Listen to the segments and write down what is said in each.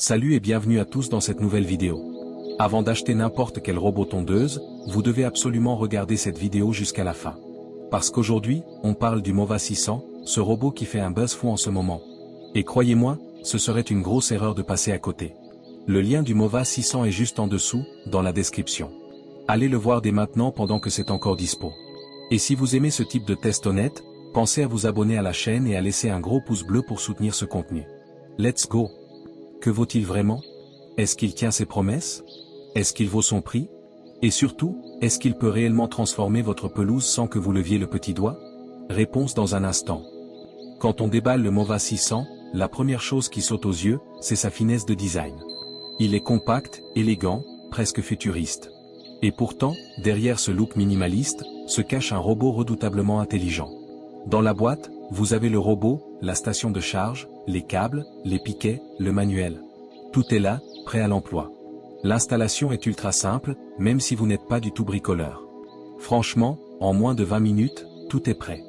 Salut et bienvenue à tous dans cette nouvelle vidéo. Avant d'acheter n'importe quel robot tondeuse, vous devez absolument regarder cette vidéo jusqu'à la fin. Parce qu'aujourd'hui, on parle du Mova 600, ce robot qui fait un buzz fou en ce moment. Et croyez-moi, ce serait une grosse erreur de passer à côté. Le lien du Mova 600 est juste en dessous, dans la description. Allez le voir dès maintenant pendant que c'est encore dispo. Et si vous aimez ce type de test honnête, pensez à vous abonner à la chaîne et à laisser un gros pouce bleu pour soutenir ce contenu. Let's go! Que vaut-il vraiment? Est-ce qu'il tient ses promesses? Est-ce qu'il vaut son prix? Et surtout, est-ce qu'il peut réellement transformer votre pelouse sans que vous leviez le petit doigt? Réponse dans un instant. Quand on déballe le Mova 600, la première chose qui saute aux yeux, c'est sa finesse de design. Il est compact, élégant, presque futuriste. Et pourtant, derrière ce look minimaliste, se cache un robot redoutablement intelligent. Dans la boîte, vous avez le robot, la station de charge, les câbles, les piquets, le manuel. Tout est là, prêt à l'emploi. L'installation est ultra simple, même si vous n'êtes pas du tout bricoleur. Franchement, en moins de 20 minutes, tout est prêt.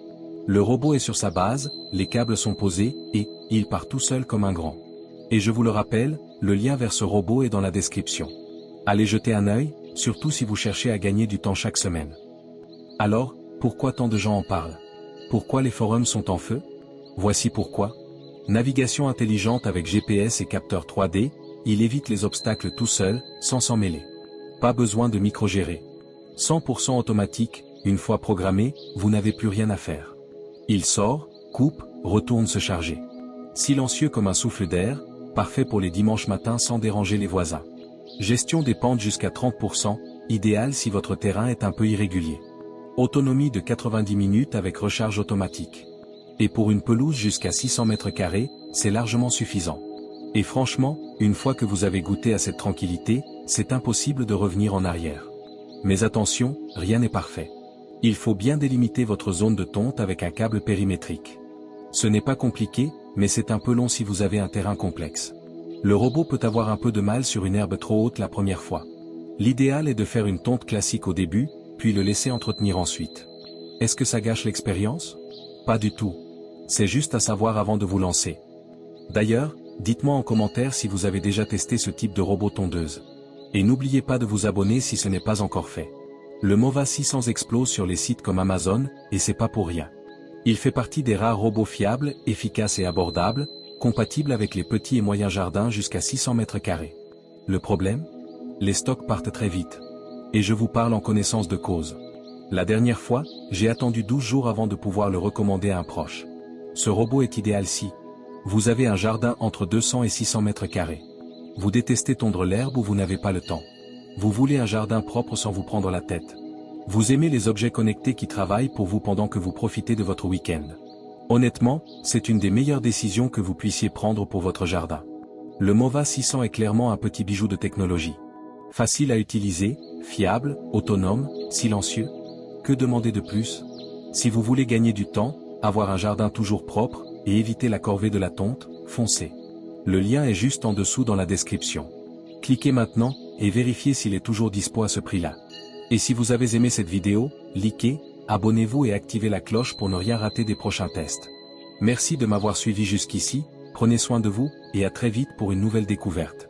Le robot est sur sa base, les câbles sont posés, et il part tout seul comme un grand. Et je vous le rappelle, le lien vers ce robot est dans la description. Allez jeter un œil, surtout si vous cherchez à gagner du temps chaque semaine. Alors, pourquoi tant de gens en parlent? Pourquoi les forums sont en feu? Voici pourquoi. Navigation intelligente avec GPS et capteur 3D, il évite les obstacles tout seul, sans s'en mêler. Pas besoin de micro-gérer. 100% automatique, une fois programmé, vous n'avez plus rien à faire. Il sort, coupe, retourne se charger. Silencieux comme un souffle d'air, parfait pour les dimanches matins sans déranger les voisins. Gestion des pentes jusqu'à 30%, idéal si votre terrain est un peu irrégulier. Autonomie de 90 minutes avec recharge automatique. Et pour une pelouse jusqu'à 600 m², c'est largement suffisant. Et franchement, une fois que vous avez goûté à cette tranquillité, c'est impossible de revenir en arrière. Mais attention, rien n'est parfait. Il faut bien délimiter votre zone de tonte avec un câble périmétrique. Ce n'est pas compliqué, mais c'est un peu long si vous avez un terrain complexe. Le robot peut avoir un peu de mal sur une herbe trop haute la première fois. L'idéal est de faire une tonte classique au début, puis le laisser entretenir ensuite. Est-ce que ça gâche l'expérience? Pas du tout. C'est juste à savoir avant de vous lancer. D'ailleurs, dites-moi en commentaire si vous avez déjà testé ce type de robot tondeuse. Et n'oubliez pas de vous abonner si ce n'est pas encore fait. Le Mova 600 explose sur les sites comme Amazon, et c'est pas pour rien. Il fait partie des rares robots fiables, efficaces et abordables, compatibles avec les petits et moyens jardins jusqu'à 600 m². Le problème? Les stocks partent très vite. Et je vous parle en connaissance de cause. La dernière fois, j'ai attendu 12 jours avant de pouvoir le recommander à un proche. Ce robot est idéal si vous avez un jardin entre 200 et 600 m². Vous détestez tondre l'herbe ou vous n'avez pas le temps. Vous voulez un jardin propre sans vous prendre la tête. Vous aimez les objets connectés qui travaillent pour vous pendant que vous profitez de votre week-end. Honnêtement, c'est une des meilleures décisions que vous puissiez prendre pour votre jardin. Le Mova 600 est clairement un petit bijou de technologie. Facile à utiliser, fiable, autonome, silencieux. Que demander de plus? Si vous voulez gagner du temps, avoir un jardin toujours propre, et éviter la corvée de la tonte, foncez. Le lien est juste en dessous dans la description. Cliquez maintenant, et vérifiez s'il est toujours dispo à ce prix-là. Et si vous avez aimé cette vidéo, likez, abonnez-vous et activez la cloche pour ne rien rater des prochains tests. Merci de m'avoir suivi jusqu'ici, prenez soin de vous, et à très vite pour une nouvelle découverte.